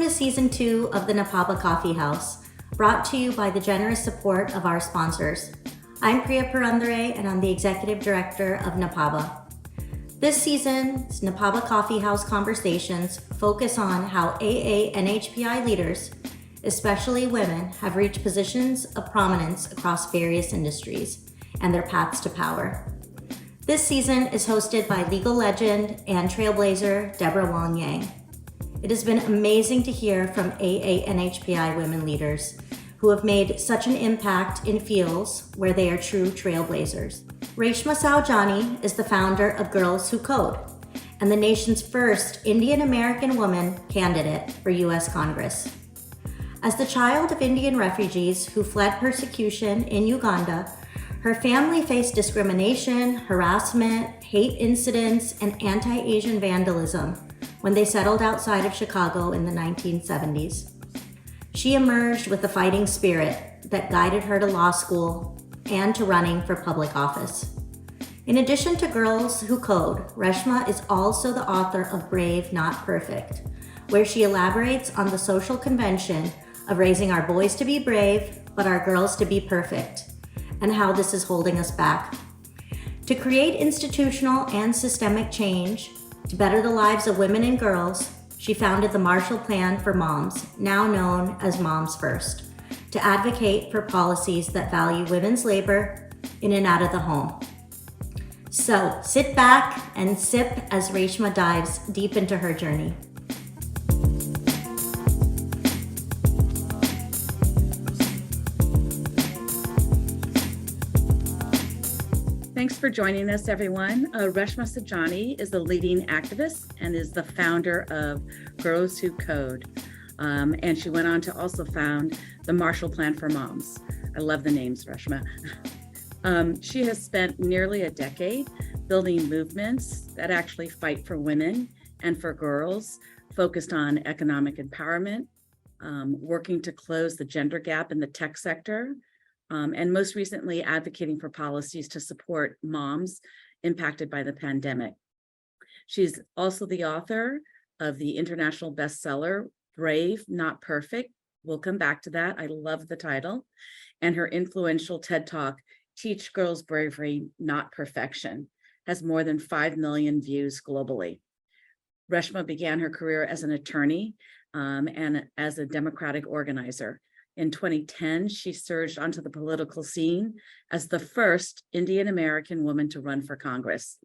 to Season 2 of the NAPABA Coffee House, brought to you by the generous support of our sponsors. I'm Priya Purandare, and I'm the Executive Director of NAPABA. This season's NAPABA Coffee House conversations focus on how AA NHPI leaders, especially women, have reached positions of prominence across various industries and their paths to power. This season is hosted by legal legend and trailblazer Deborah Wong Yang. It has been amazing to hear from AA NHPI women leaders who have made such an impact in fields where they are true trailblazers. Reshma Saujani is the founder of Girls Who Code and the nation's first Indian American woman candidate for U.S. Congress. As the child of Indian refugees who fled persecution in Uganda, her family faced discrimination, harassment, hate incidents, and anti-Asian vandalism when they settled outside of Chicago in the 1970s. She emerged with a fighting spirit that guided her to law school and to running for public office. In addition to Girls Who Code, Reshma is also the author of Brave, Not Perfect, where she elaborates on the social convention of raising our boys to be brave, but our girls to be perfect, and how this is holding us back. To create institutional and systemic change to better the lives of women and girls, she founded the Marshall Plan for Moms, now known as Moms First, to advocate for policies that value women's labor in and out of the home. So sit back and sip as Reshma dives deep into her journey. Thanks for joining us, everyone. Reshma Saujani is a leading activist and is the founder of Girls Who Code. And she went on to also found the Marshall Plan for Moms. I love the names, Reshma. She has spent nearly a decade building movements that actually fight for women and for girls, focused on economic empowerment, working to close the gender gap in the tech sector, and most recently advocating for policies to support moms impacted by the pandemic. She's also the author of the international bestseller, Brave, Not Perfect. We'll come back to that. I love the title. And her influential TED Talk, Teach Girls Bravery, Not Perfection, has more than 5 million views globally. Reshma began her career as an attorney and as a democratic organizer. In 2010, she surged onto the political scene as the first Indian American woman to run for Congress.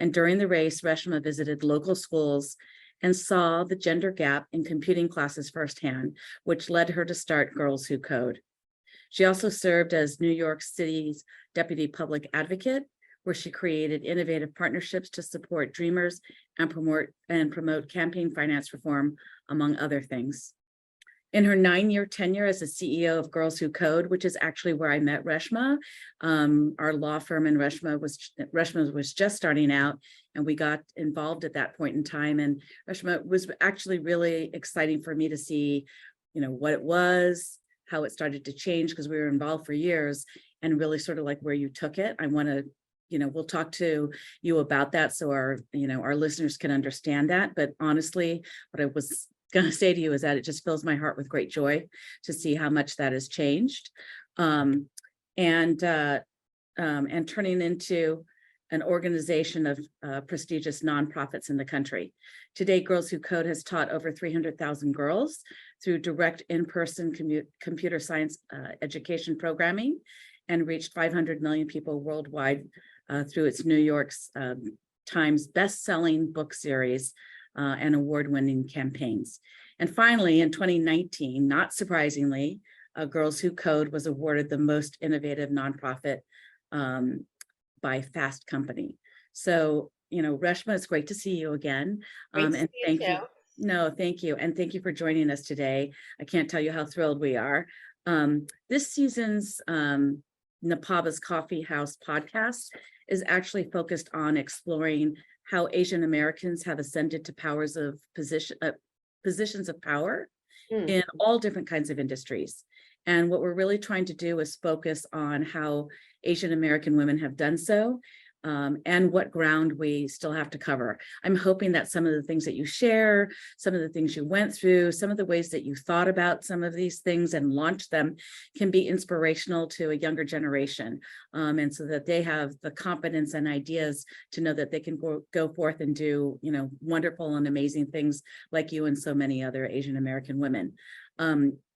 And during the race, Reshma visited local schools and saw the gender gap in computing classes firsthand, which led her to start Girls Who Code. She also served as New York City's deputy public advocate, where she created innovative partnerships to support dreamers and promote campaign finance reform, among other things. In her 9-year tenure as the CEO of Girls Who Code, which is actually where I met Reshma, our law firm in Reshma was just starting out, and we got involved at that point in time. And Reshma was actually really exciting for me to see, what it was, how it started to change, because we were involved for years, and really sort of like where you took it. I want to, we'll talk to you about that so our listeners can understand that. But honestly, what I was going to say to you is that it just fills my heart with great joy to see how much that has changed, and turning into an organization of prestigious nonprofits in the country. Today, Girls Who Code has taught over 300,000 girls through direct in-person computer science education programming, and reached 500 million people worldwide through its New York Times best-selling book series and award-winning campaigns. And finally, in 2019, not surprisingly, Girls Who Code was awarded the most innovative nonprofit by Fast Company. So, Reshma, it's great to see you again. And thank you. No, thank you. And thank you for joining us today. I can't tell you how thrilled we are. This season's NAPABA's Coffee House podcast is actually focused on exploring how Asian Americans have ascended to positions of power in all different kinds of industries. And what we're really trying to do is focus on how Asian American women have done so and what ground we still have to cover. I'm hoping that some of the things that you share, some of the things you went through, some of the ways that you thought about some of these things and launched them can be inspirational to a younger generation. And so that they have the confidence and ideas to know that they can go forth and do, wonderful and amazing things like you and so many other Asian American women.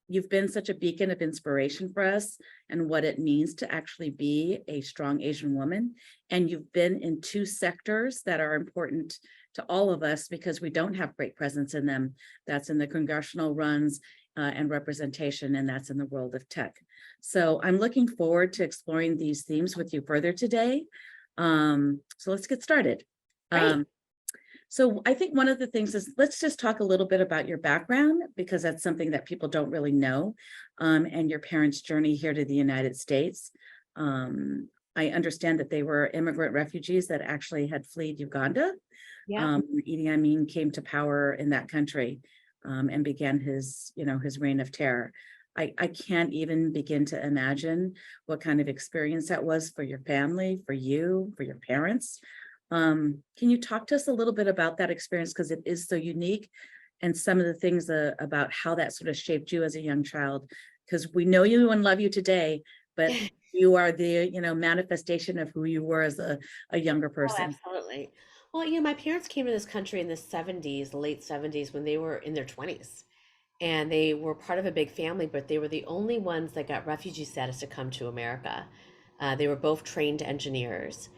You've been such a beacon of inspiration for us and what it means to actually be a strong Asian woman. And you've been in two sectors that are important to all of us because we don't have great presence in them. That's in the congressional runs and representation, and that's in the world of tech. So I'm looking forward to exploring these themes with you further today. So let's get started. So I think one of the things is, let's just talk a little bit about your background, because that's something that people don't really know, and your parents' journey here to the United States. I understand that they were immigrant refugees that actually had fled Uganda. Yeah. Idi Amin came to power in that country and began his reign of terror. I can't even begin to imagine what kind of experience that was for your family, for you, for your parents. Can you talk to us a little bit about that experience, because it is so unique, and some of the things about how that sort of shaped you as a young child? Because we know you and love you today, but you are the manifestation of who you were as a younger Oh, person. absolutely. Well, my parents came to this country in the 70s, the late 70s, when they were in their 20s. And they were part of a big family, but they were the only ones that got refugee status to come to America. They were both trained engineers.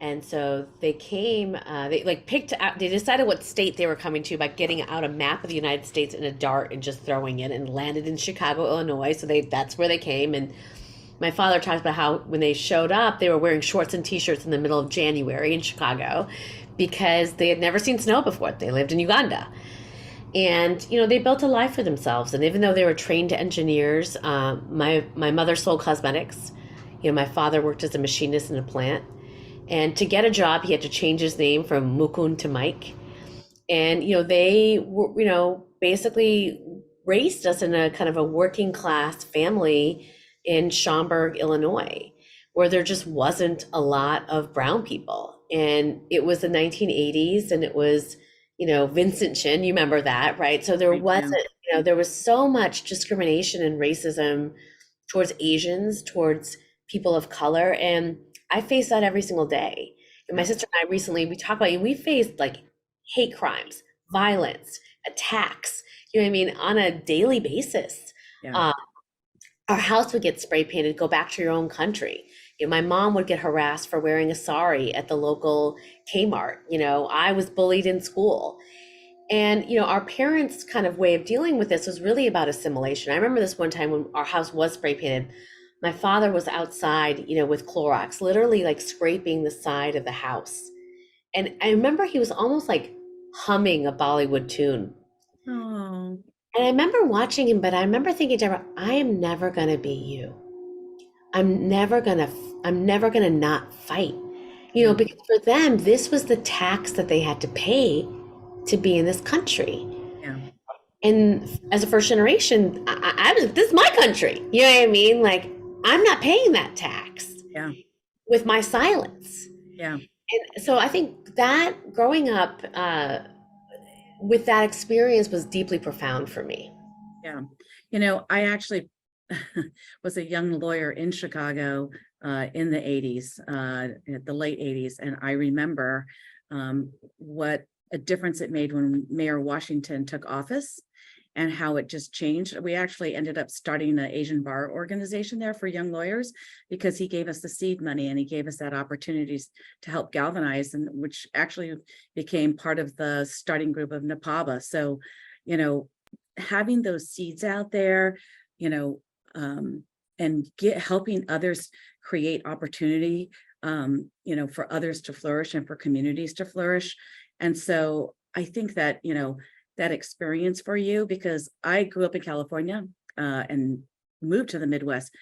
And so they came, they like picked out, they decided what state they were coming to by getting out a map of the United States in a dart and just throwing it, and landed in Chicago, Illinois. So that's where they came. And my father talks about how when they showed up, they were wearing shorts and t-shirts in the middle of January in Chicago because they had never seen snow before. They lived in Uganda. And, they built a life for themselves. And even though they were trained engineers, my mother sold cosmetics. My father worked as a machinist in a plant. And to get a job, he had to change his name from Mukund to Mike. And, they were, basically raised us in a kind of a working class family in Schaumburg, Illinois, where there just wasn't a lot of brown people. And it was the 1980s, and it was, Vincent Chin, you remember that, right? So there Right, wasn't, there was so much discrimination and racism towards Asians, towards people of color. And I face that every single day. And my sister and I recently, we talk about, we faced like hate crimes, violence, attacks, what I mean, on a daily basis. Yeah. Our house would get spray painted, go back to your own country. My mom would get harassed for wearing a sari at the local Kmart. I was bullied in school. And, our parents' kind of way of dealing with this was really about assimilation. I remember this one time when our house was spray painted. My father was outside, with Clorox, literally like scraping the side of the house. And I remember he was almost like humming a Bollywood tune. Oh. And I remember watching him, but I remember thinking, Deborah, I am never going to be you. I'm never going to not fight, because for them, this was the tax that they had to pay to be in this country. Yeah. And as a first generation, this is my country. You know what I mean? Like, I'm not paying that tax. Yeah. With my silence. Yeah. And so I think that growing up with that experience was deeply profound for me. Yeah. I actually was a young lawyer in Chicago in the 80s, the late 80s. And I remember what a difference it made when Mayor Washington took office and how it just changed. We actually ended up starting an Asian bar organization there for young lawyers because he gave us the seed money and he gave us that opportunities to help galvanize, and which actually became part of the starting group of NAPABA. So, having those seeds out there, and helping others create opportunity, for others to flourish and for communities to flourish. And so I think that, that experience for you, because I grew up in California and moved to the Midwest,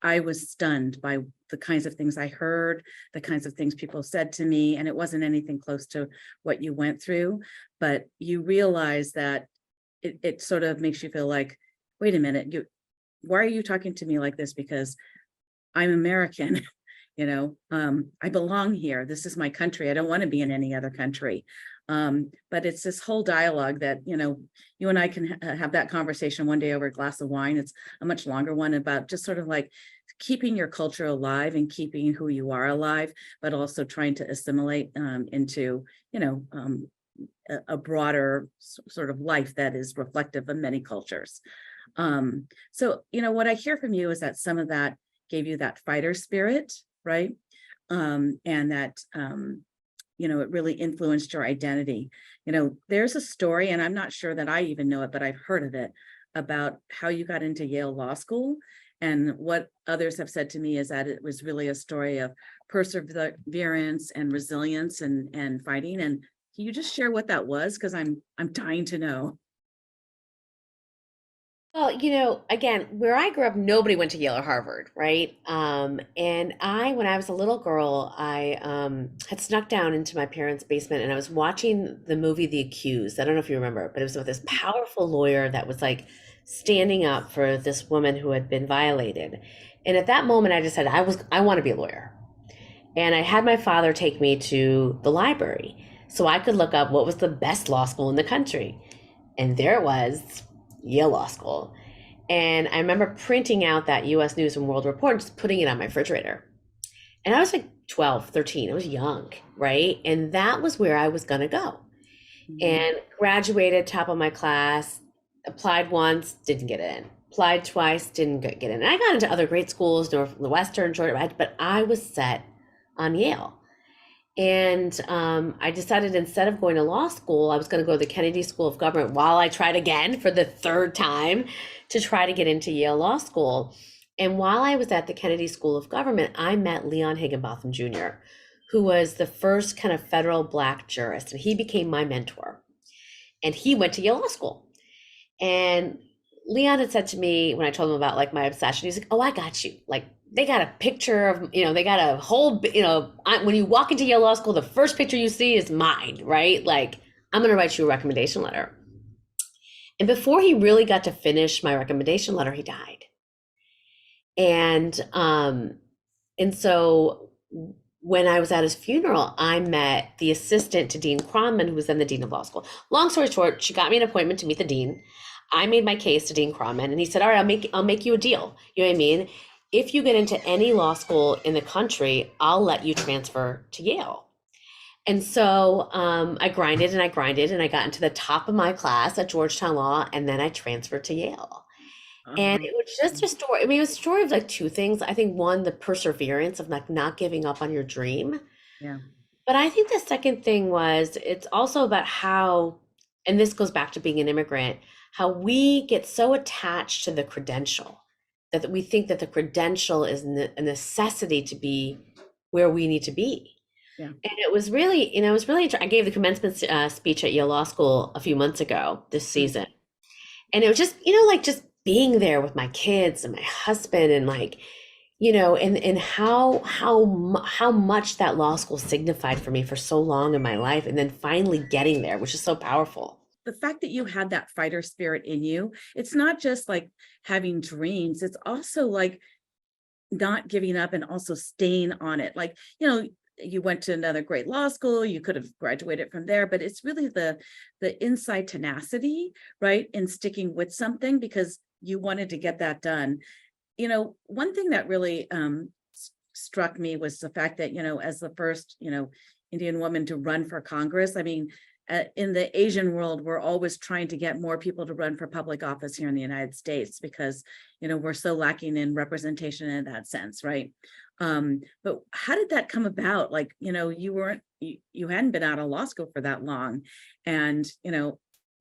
I was stunned by the kinds of things I heard, the kinds of things people said to me, and it wasn't anything close to what you went through. But you realize that it sort of makes you feel like, wait a minute, why are you talking to me like this? Because I'm American I belong here. This is my country. I don't want to be in any other country. But it's this whole dialogue that, you and I can have that conversation one day over a glass of wine. It's a much longer one about just sort of like keeping your culture alive and keeping who you are alive, but also trying to assimilate into, a broader sort of life that is reflective of many cultures. So, what I hear from you is that some of that gave you that fighter spirit, right? And that, it really influenced your identity. There's a story, and I'm not sure that I even know it, but I've heard of it, about how you got into Yale Law School. And what others have said to me is that it was really a story of perseverance and resilience and fighting. And can you just share what that was? Because I'm dying to know. Well, again, where I grew up, nobody went to Yale or Harvard, right? And when I was a little girl, I had snuck down into my parents' basement and I was watching the movie The Accused. I don't know if you remember, but it was with this powerful lawyer that was like standing up for this woman who had been violated. And at that moment, I decided I want to be a lawyer. And I had my father take me to the library so I could look up what was the best law school in the country. And there it was, Yale Law School. And I remember printing out that US News and World Report and just putting it on my refrigerator. And I was like 12, 13. I was young, right? And that was where I was going to go. And graduated top of my class, applied once, didn't get in. Applied twice, didn't get in. And I got into other great schools, Northwestern, Georgia, but I was set on Yale. And I decided instead of going to law school, I was going to go to the Kennedy School of Government while I tried again for the third time to try to get into Yale Law School. And while I was at the Kennedy School of Government, I met Leon Higginbotham Jr., who was the first kind of federal Black jurist. And he became my mentor. And he went to Yale Law School. And Leon had said to me when I told him about like my obsession, he's like, "Oh, I got you. Like, they got a picture of, they got a whole, when you walk into Yale Law School, the first picture you see is mine, right? Like, I'm going to write you a recommendation letter." And before he really got to finish my recommendation letter, he died. And so when I was at his funeral, I met the assistant to Dean Cronman, who was then the dean of law school. Long story short, she got me an appointment to meet the dean. I made my case to Dean Cronman, and he said, "All right, I'll make you a deal." You know what I mean? "If you get into any law school in the country, I'll let you transfer to Yale." And so I grinded and I got into the top of my class at Georgetown Law, and then I transferred to Yale. And it was just a story. I mean, it was a story of like two things. I think one, the perseverance of like not giving up on your dream. Yeah. But I think the second thing was it's also about how, and this goes back to being an immigrant, how we get so attached to the credential that we think that the credential is a necessity to be where we need to be. Yeah. And it was really, I gave the commencement speech at Yale Law School a few months ago this season. And it was just, like just being there with my kids and my husband and like, and how much that law school signified for me for so long in my life. And then finally getting there, which is so powerful. The fact that you had that fighter spirit in you, it's not just like having dreams, it's also like not giving up and also staying on it. Like, you went to another great law school, you could have graduated from there, but it's really the inside tenacity, right? In sticking with something because you wanted to get that done. One thing that really struck me was the fact that, as the first, Indian woman to run for Congress, I mean, in the Asian world, we're always trying to get more people to run for public office here in the United States because, we're so lacking in representation in that sense, right? But how did that come about? Like, you hadn't been out of law school for that long, and,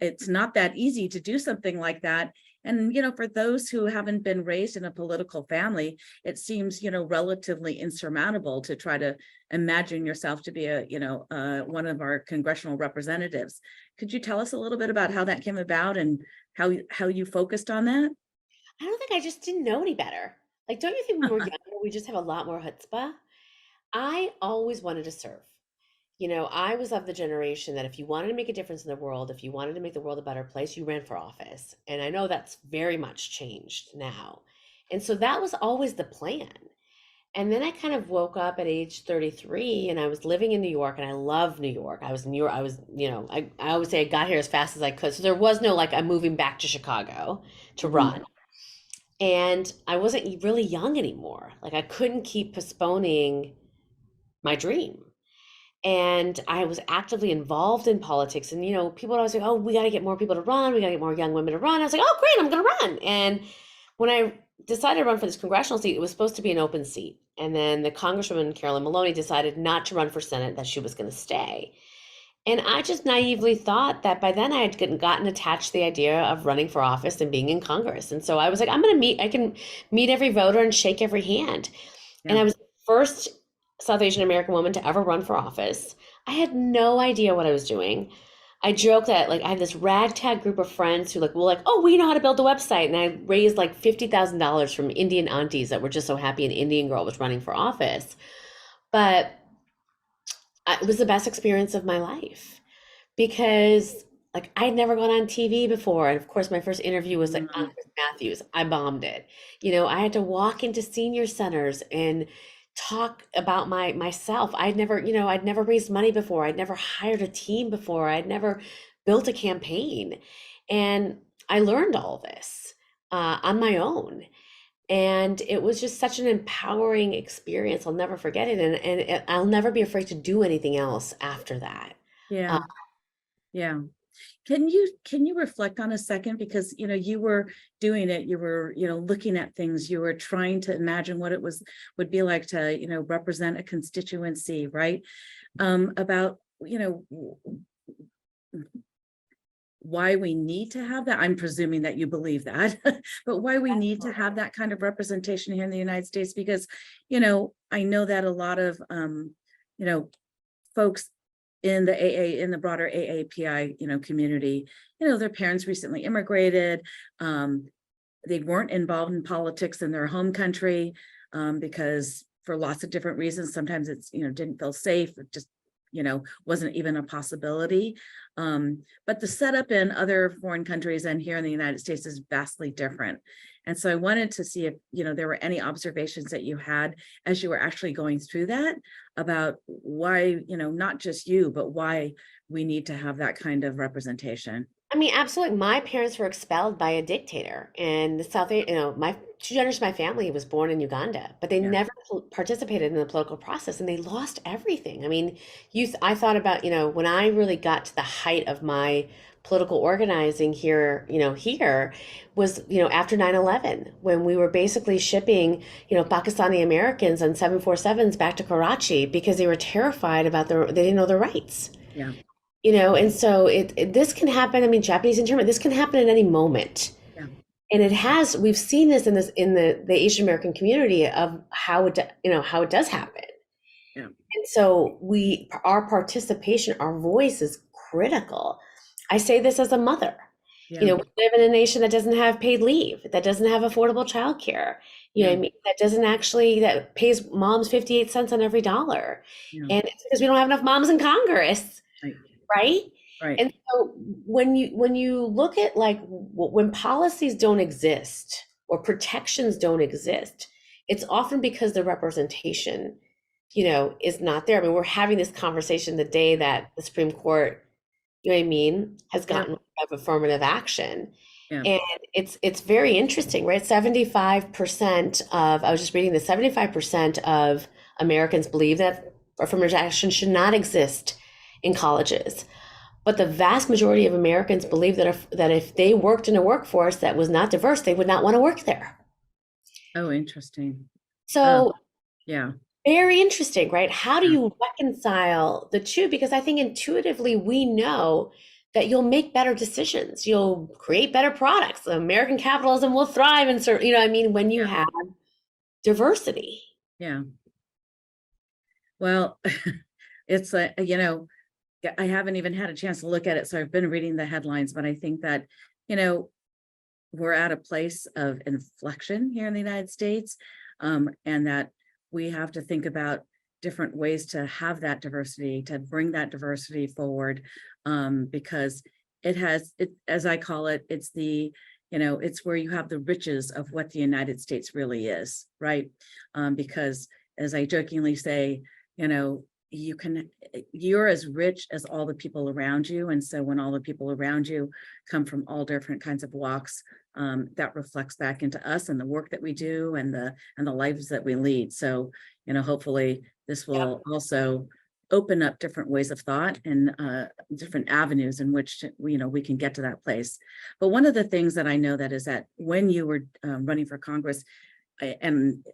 it's not that easy to do something like that. And, for those who haven't been raised in a political family, it seems, relatively insurmountable to try to imagine yourself to be one of our congressional representatives. Could you tell us a little bit about how that came about and how you focused on that? I don't think I just didn't know any better. Like, don't you think when we're younger, we just have a lot more chutzpah? I always wanted to serve. I was of the generation that if you wanted to make a difference in the world, if you wanted to make the world a better place, you ran for office. And I know that's very much changed now. And so that was always the plan. And then I kind of woke up at age 33 and I was living in New York and I love New York. I was in New York. I was, I always say I got here as fast as I could. So there was no like, I'm moving back to Chicago to Mhm. run. And I wasn't really young anymore. Like I couldn't keep postponing my dream. And I was actively involved in politics. And, people would always say, oh, we got to get more people to run. We got to get more young women to run. I was like, oh, great, I'm going to run. And when I decided to run for this congressional seat, it was supposed to be an open seat. And then the Congresswoman, Carolyn Maloney, decided not to run for Senate, that she was going to stay. And I just naively thought that by then I had gotten attached to the idea of running for office and being in Congress. And so I was like, I can meet every voter and shake every hand. And Yeah. I was the first South Asian American woman to ever run for office. I had no idea what I was doing. I joke that like I have this ragtag group of friends who oh, we know how to build a website. And I raised like $50,000 from Indian aunties that were just so happy an Indian girl was running for office. But it was the best experience of my life because like I'd never gone on TV before. And of course, my first interview was like on Mhm. Chris Matthews. I bombed it. I had to walk into senior centers and talk about myself. I'd never raised money before. I'd never hired a team before. I'd never built a campaign. And I learned all this on my own. And it was just such an empowering experience. I'll never forget it. And I'll never be afraid to do anything else after that. Uh, Yeah. Yeah. Can you reflect on a second, because you were doing it, you were looking at things, you were trying to imagine what it would be like to represent a constituency, right? About why we need to have that. I'm presuming that you believe that, but why we need to have that kind of representation here in the United States, because I know that a lot of folks in the in the broader AAPI, community, their parents recently immigrated. They weren't involved in politics in their home country because for lots of different reasons. Sometimes it's, didn't feel safe. It just, wasn't even a possibility. But the setup in other foreign countries and here in the United States is vastly different. And so I wanted to see if, there were any observations that you had as you were actually going through that about why, not just you, but why we need to have that kind of representation. I mean, absolutely. My parents were expelled by a dictator, and my 2 generations of my family was born in Uganda, but they Yeah. never participated in the political process, and they lost everything. I mean, I thought about, when I really got to the height of my political organizing here, here was, after 9/11, when we were basically shipping, Pakistani Americans on 747s back to Karachi because they were terrified about they didn't know their rights. Yeah. And so this can happen. I mean, Japanese internment, this can happen at any moment. Yeah. And we've seen this in the Asian American community of how how it does happen. Yeah. And so our participation, our voice is critical. I say this as a mother. Yeah. We live in a nation that doesn't have paid leave, that doesn't have affordable childcare. You know Yeah. what I mean? That pays moms 58 cents on every dollar. Yeah. And it's because we don't have enough moms in Congress, Right. right? Right. And so when you look at like when policies don't exist or protections don't exist, it's often because the representation, is not there. I mean, we're having this conversation the day that the Supreme Court, you know what I mean, has Yeah. gotten rid of affirmative action. Yeah. And it's very interesting, right? 75% of, I was just reading this, 75% of Americans believe that affirmative action should not exist in colleges. But the vast majority of Americans believe that if they worked in a workforce that was not diverse, they would not want to work there. Oh, interesting. Oh, So yeah. very interesting, right? How do Yeah. you reconcile the two? Because I think intuitively we know that you'll make better decisions. You'll create better products. American capitalism will thrive and when you Yeah. have diversity. Yeah. Well, it's I haven't even had a chance to look at it, so I've been reading the headlines, but I think that, we're at a place of inflection here in the United States, and that we have to think about different ways to have that diversity, to bring that diversity forward, because as I call it, it's it's where you have the riches of what the United States really is, right? Because as I jokingly say, you know, you're as rich as all the people around you. And so when all the people around you come from all different kinds of walks, that reflects back into us and the work that we do and the lives that we lead. So, you know, hopefully this will also open up different ways of thought and different avenues in which, you know, we can get to that place. But one of the things that I know that is that when you were running for Congress, and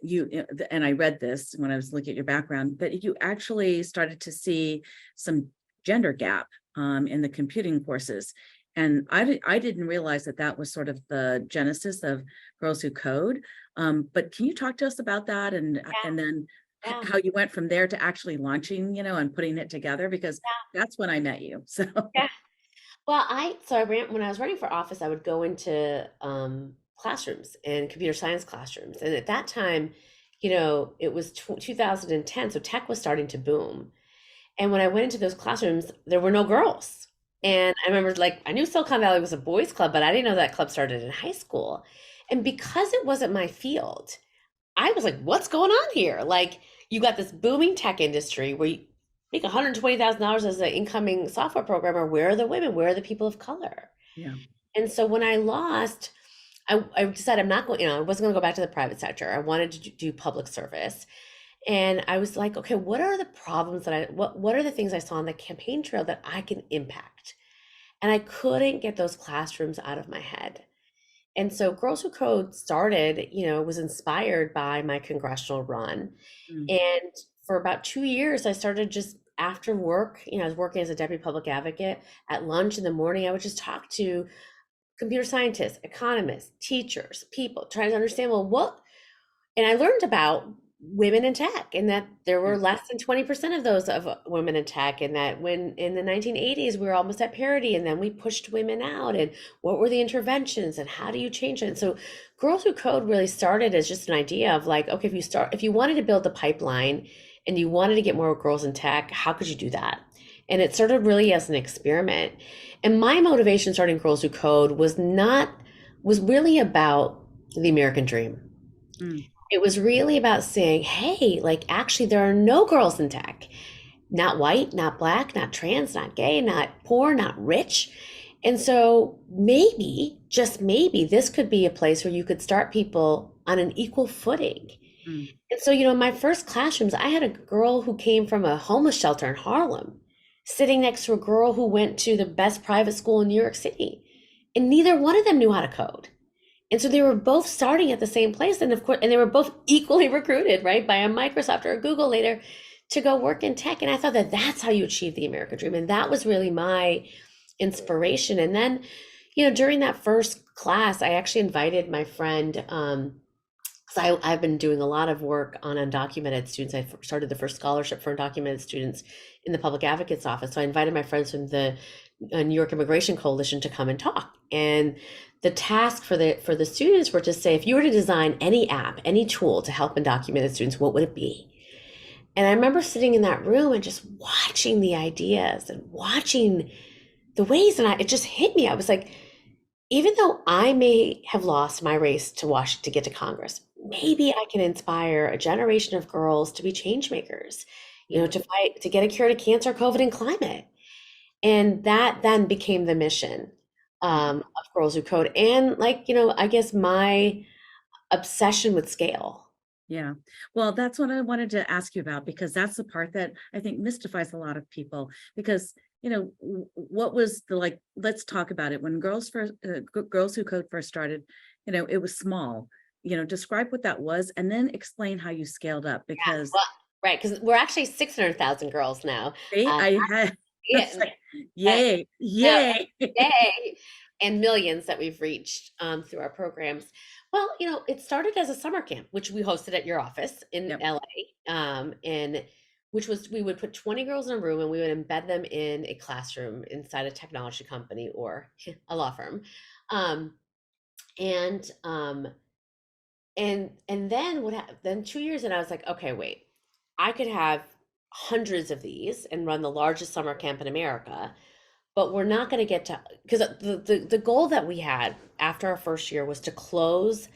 I read this when I was looking at your background, that you actually started to see some gender gap in the computing courses. And I didn't realize that that was sort of the genesis of Girls Who Code. But can you talk to us about that and then Yeah. how you went from there to actually launching, you know, and putting it together? Because that's when I met you. So Yeah. Well, I ran when I was running for office, I would go into classrooms and computer science classrooms. And at that time, you know, it was 2010, so tech was starting to boom. And when I went into those classrooms, there were no girls. And I remember, like, I knew Silicon Valley was a boys' club, but I didn't know that club started in high school. And because it wasn't my field, I was like, what's going on here? Like, you got this booming tech industry where you make $120,000 as an incoming software programmer. Where are the women? Where are the people of color? yeah. And so when I lost, I decided I'm not going, you know, I wasn't going to go back to the private sector. I wanted to do public service. And I was like, okay, what are the problems that what are the things I saw on the campaign trail that I can impact? And I couldn't get those classrooms out of my head. And so Girls Who Code started, you know, was inspired by my congressional run. Mm. And for about 2 years, I started just after work, you know, I was working as a deputy public advocate. At lunch in the morning, I would just talk to computer scientists, economists, teachers, people, trying to understand, well, what, and I learned about women in tech and that there were less than 20% of those of women in tech, and that when in the 1980s we were almost at parity, and then we pushed women out, and what were the interventions and how do you change it? And so Girls Who Code really started as just an idea of like, okay, if you wanted to build the pipeline and you wanted to get more girls in tech, how could you do that? And it started really as an experiment. And my motivation starting Girls Who Code was really about the American dream. Mm. It was really about saying, hey, like actually there are no girls in tech, not white, not black, not trans, not gay, not poor, not rich. And so maybe, just maybe, this could be a place where you could start people on an equal footing. Mm. And so, you know, in my first classrooms, I had a girl who came from a homeless shelter in Harlem, sitting next to a girl who went to the best private school in New York City. And neither one of them knew how to code. And so they were both starting at the same place. And of course, and they were both equally recruited, right, by a Microsoft or a Google later to go work in tech. And I thought that that's how you achieve the American dream. And that was really my inspiration. And then, you know, during that first class, I actually invited my friend, so I've been doing a lot of work on undocumented students. I started the first scholarship for undocumented students in the public advocate's office. So I invited my friends from the New York Immigration Coalition to come and talk. And the task for the students were to say, if you were to design any app, any tool to help undocumented students, what would it be? And I remember sitting in that room and just watching the ideas and watching the ways, and it just hit me. I was like, even though I may have lost my race to Washington to get to Congress, maybe I can inspire a generation of girls to be change makers, you know, to fight, to get a cure to cancer, COVID, and climate. And that then became the mission of Girls Who Code. And like, you know, I guess my obsession with scale. Yeah. Well, that's what I wanted to ask you about, because that's the part that I think mystifies a lot of people. Because, you know, what was the, like, let's talk about it. When Girls Who Code first started, you know, it was small. You know, describe what that was and then explain how you scaled up, because Right, because we're actually 600,000 girls now. I had Yeah, like, yay, yeah, yay. yay, and millions that we've reached through our programs. Well, you know, it started as a summer camp, which we hosted at your office in Yep. LA, and which was, we would put 20 girls in a room and we would embed them in a classroom inside a technology company or a law firm. Um, and then then 2 years and I was like, okay, wait, I could have hundreds of these and run the largest summer camp in America, but we're not going to get to, because the goal that we had after our first year was to close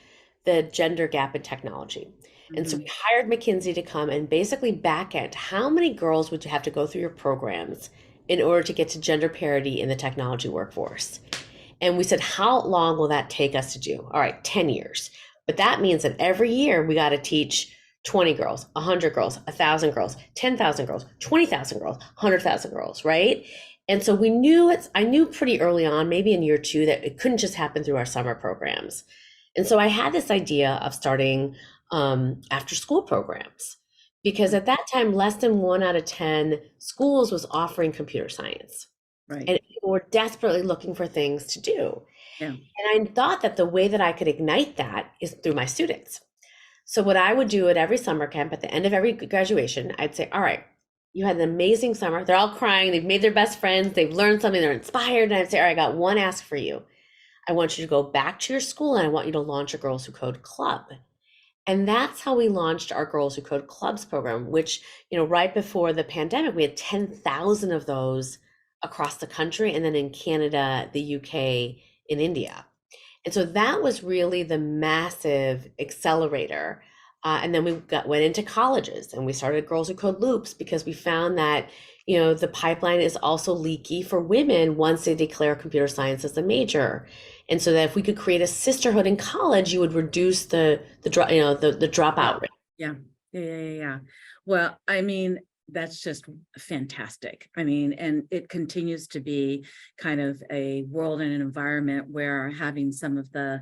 the gender gap in technology. And so we Mhm. hired McKinsey to come and basically back end how many girls would you have to go through your programs in order to get to gender parity in the technology workforce. And we said, how long will that take us to do? All right, 10 years. But that means that every year we got to teach 20 girls, 100 girls, 1,000 girls, 10,000 girls, 20,000 girls, 100,000 girls, right? And so I knew pretty early on, maybe in year two, that it couldn't just happen through our summer programs. And so I had this idea of starting after school programs because at that time, less than 1 out of 10 schools was offering computer science. Right. And people were desperately looking for things to do. Yeah. And I thought that the way that I could ignite that is through my students. So what I would do at every summer camp, at the end of every graduation, I'd say, all right, you had an amazing summer. They're all crying. They've made their best friends. They've learned something. They're inspired. And I'd say, all right, I got one ask for you. I want you to go back to your school and I want you to launch a Girls Who Code club. And that's how we launched our Girls Who Code clubs program, which, right before the pandemic, we had 10,000 of those across the country, and then in Canada, the UK, in India. And so that was really the massive accelerator. And then we went into colleges and we started Girls Who Code Loops because we found that, the pipeline is also leaky for women once they declare computer science as a major. And so that if we could create a sisterhood in college, you would reduce the dropout rate. Yeah. Yeah. Well, I mean, that's just fantastic. I mean, and it continues to be kind of a world and an environment where having some of the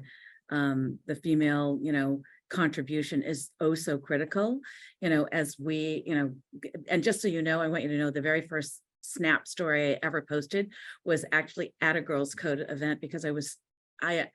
female, contribution is oh so critical, as we, and just so you know, I want you to know the very first Snap story I ever posted was actually at a Girls Code event because I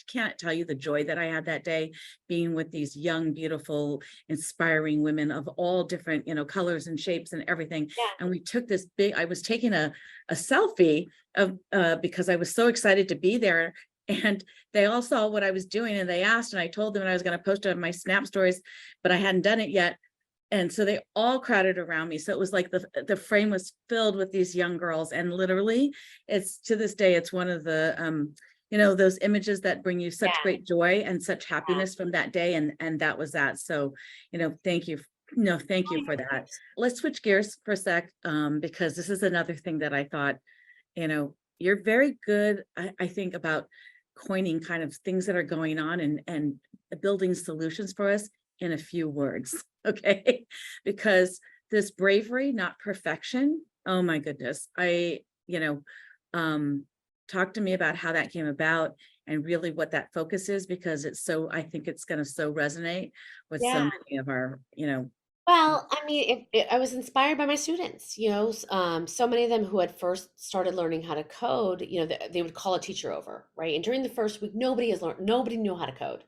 can't tell you the joy that I had that day being with these young, beautiful, inspiring women of all different, colors and shapes and everything. Yeah. And we took I was taking a selfie of because I was so excited to be there. And they all saw what I was doing and they asked, and I told them I was going to post it on my Snap stories, but I hadn't done it yet. And so they all crowded around me. So it was like the frame was filled with these young girls. And literally, it's to this day, it's one of the those images that bring you such great joy and such happiness from that day. And that was that. So, thank you. No, thank you for that. Let's switch gears for a sec, because this is another thing that I thought, you're very good, I think, about coining kind of things that are going on and building solutions for us in a few words. Okay. Because this bravery, not perfection. Oh my goodness. Talk to me about how that came about and really what that focus is, because I think it's going to so resonate with so many of our, Well, I mean, I was inspired by my students, so many of them who had first started learning how to code, they would call a teacher over, right? And during the first week, nobody knew how to code.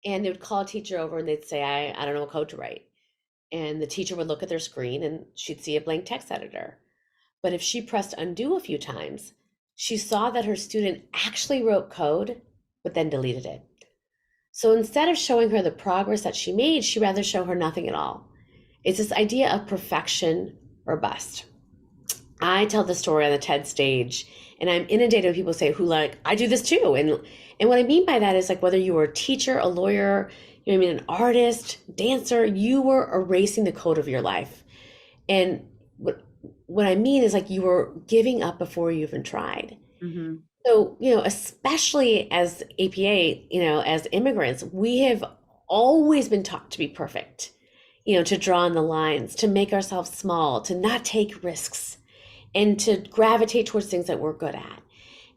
And they would call a teacher over and they'd say, I don't know what code to write. And the teacher would look at their screen and she'd see a blank text editor. But if she pressed undo a few times, she saw that her student actually wrote code, but then deleted it. So instead of showing her the progress that she made, she'd rather show her nothing at all. It's this idea of perfection or bust. I tell the story on the TED stage, and I'm inundated with people say, I do this too. And what I mean by that is like whether you were a teacher, a lawyer, an artist, dancer, you were erasing the code of your life. And what I mean is like you were giving up before you even tried. Mm-hmm. So, especially as APA, as immigrants, we have always been taught to be perfect, to draw on the lines, to make ourselves small, to not take risks, and to gravitate towards things that we're good at.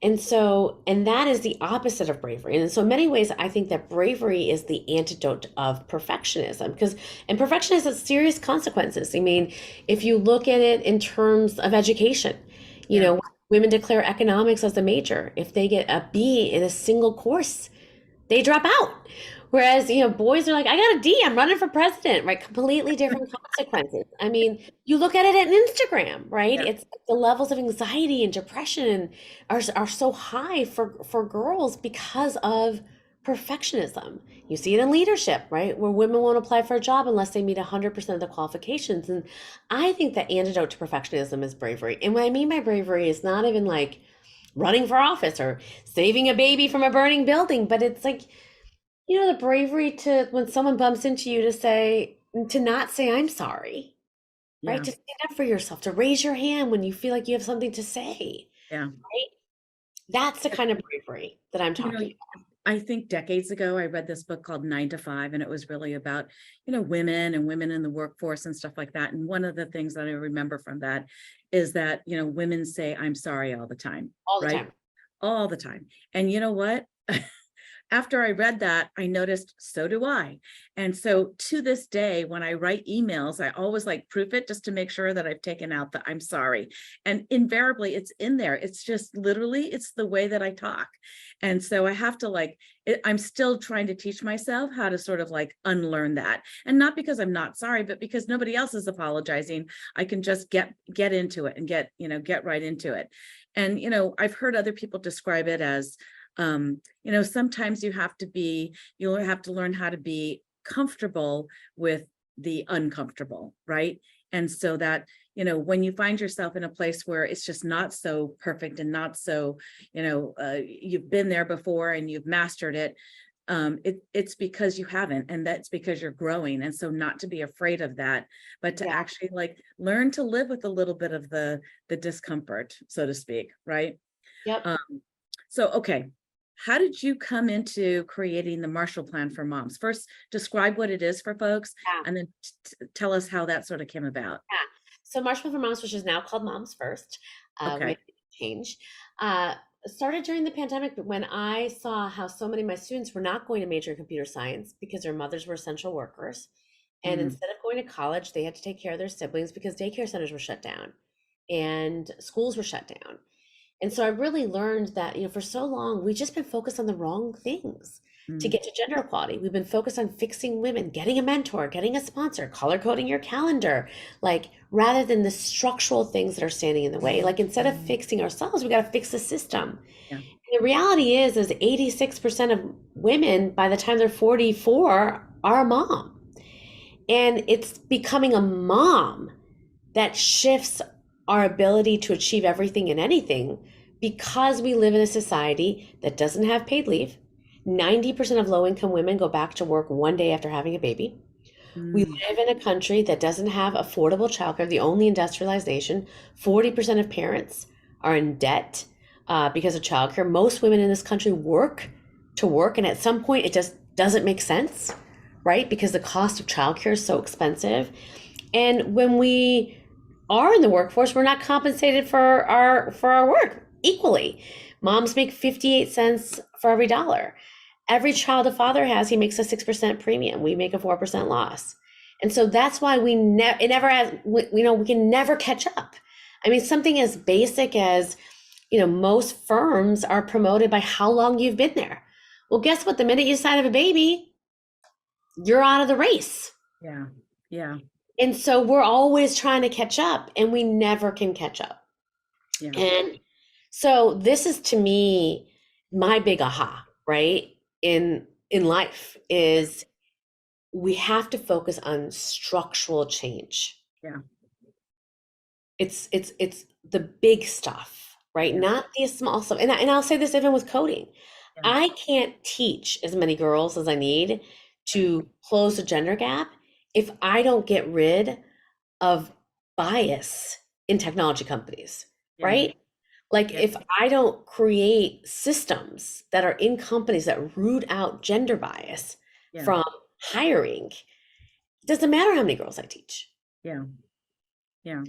And that is the opposite of bravery. And in so many ways, I think that bravery is the antidote of perfectionism and perfectionism has serious consequences. I mean, if you look at it in terms of education, women declare economics as a major. If they get a B in a single course, they drop out. Whereas, boys are like, I got a D, I'm running for president, right? Completely different consequences. I mean, you look at it at Instagram, right? Yeah. It's the levels of anxiety and depression are so high for girls because of perfectionism. You see it in leadership, right? Where women won't apply for a job unless they meet 100% of the qualifications. And I think the antidote to perfectionism is bravery. And what I mean by bravery is not even like running for office or saving a baby from a burning building, but it's like You know, the bravery to, when someone bumps into you, to say, to not say, I'm sorry, right? Yeah, To stand up for yourself, to raise your hand when you feel like you have something to say, yeah. right? That's the kind of bravery that I'm You know, talking I think decades ago, I read this book called 9 to 5, and it was really about, women and women in the workforce and stuff like that. And one of the things that I remember from that is that, women say, I'm sorry all the time, all the right? time. All the time. And you know what? After I read that, I noticed so do I. And so to this day, when I write emails, I always like proof it just to make sure that I've taken out the I'm sorry. And invariably it's in there. It's just literally, it's the way that I talk. And so I have to I'm still trying to teach myself how to sort of like unlearn that. And not because I'm not sorry, but because nobody else is apologizing. I can just get into it and get right into it. And, I've heard other people describe it as, sometimes you'll have to learn how to be comfortable with the uncomfortable, right? And so that, when you find yourself in a place where it's just not so perfect and not so, you've been there before and you've mastered it, it's because you haven't, and that's because you're growing. And so not to be afraid of that, but to Yeah. actually like learn to live with a little bit of the discomfort, so to speak, right? Yep. Um, so, okay. How did you come into creating the Marshall Plan for Moms? First, describe what it is for folks, Yeah. and then tell us how that sort of came about. Yeah. So Marshall for Moms, which is now called Moms First, we Okay. made a change. Started during the pandemic, but when I saw how so many of my students were not going to major in computer science because their mothers were essential workers, and Mm, instead of going to college, they had to take care of their siblings because daycare centers were shut down and schools were shut down. And so I really learned that, for so long, we've just been focused on the wrong things to mm, get to gender equality. We've been focused on fixing women, getting a mentor, getting a sponsor, color coding your calendar, like rather than the structural things that are standing in the way. Like instead of fixing ourselves, we got to fix the system. yeah. The reality is 86% of women by the time they're 44 are a mom. And it's becoming a mom that shifts our ability to achieve everything and anything because we live in a society that doesn't have paid leave. 90% of low income women go back to work one day after having a baby. We Mm, live in a country that doesn't have affordable childcare, the only industrialized nation. 40% of parents are in debt because of childcare. Most women in this country work to work, and at some point, it just doesn't make sense, right? Because the cost of childcare is so expensive. And when we are in the workforce, we're not compensated for our work equally. Moms make 58 cents for every dollar. Every child a father has, he makes a 6% premium. We make a 4% loss. And so that's why it never has, we can never catch up. I mean, something as basic as, most firms are promoted by how long you've been there. Well, guess what? The minute you decide to have a baby, you're out of the race. yeah. Yeah. And so we're always trying to catch up and we never can catch up. Yeah. And so this is to me my big aha, right? In life is we have to focus on structural change. Yeah. It's the big stuff, right? Yeah. Not the small stuff. And I'll say this even with coding. Yeah. I can't teach as many girls as I need to close the gender gap if I don't get rid of bias in technology companies, Yeah. right? Like Yeah. if I don't create systems that are in companies that root out gender bias Yeah. from hiring, it doesn't matter how many girls I teach. Yeah. Yeah.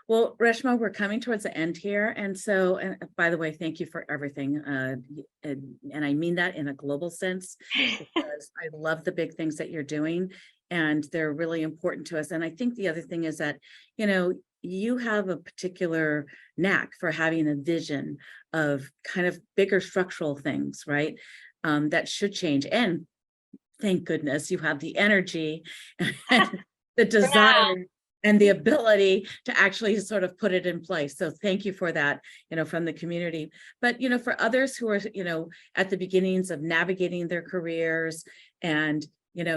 Well, Reshma, we're coming towards the end here. And so, and by the way, thank you for everything. And I mean that in a global sense, because I love the big things that you're doing and they're really important to us. And I think the other thing is that, you have a particular knack for having a vision of kind of bigger structural things, right? That should change. And thank goodness you have the energy and the For now, desire and the ability to actually sort of put it in place. So thank you for that, from the community. But, for others who are, at the beginnings of navigating their careers and,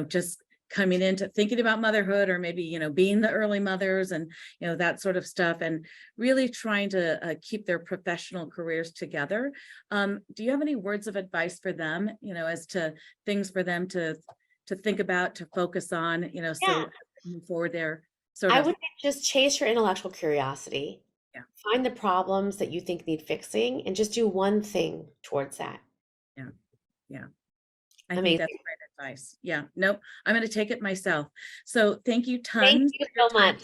just coming into thinking about motherhood, or maybe, being the early mothers and, that sort of stuff, and really trying to keep their professional careers together. Do you have any words of advice for them, as to things for them to think about, to focus on, so move forward there? I would just chase your intellectual curiosity. Yeah. Find the problems that you think need fixing and just do one thing towards that. Yeah. I think that's great advice. Yeah. Nope. I'm going to take it myself. So thank you tons. Thank you so much.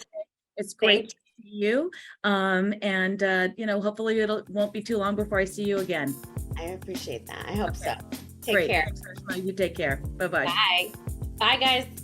It's great to see you. And hopefully it won't be too long before I see you again. I appreciate that. I hope so. Take Great. care. Thanks, Reshma. You take care. Bye-bye. Bye. Bye, guys.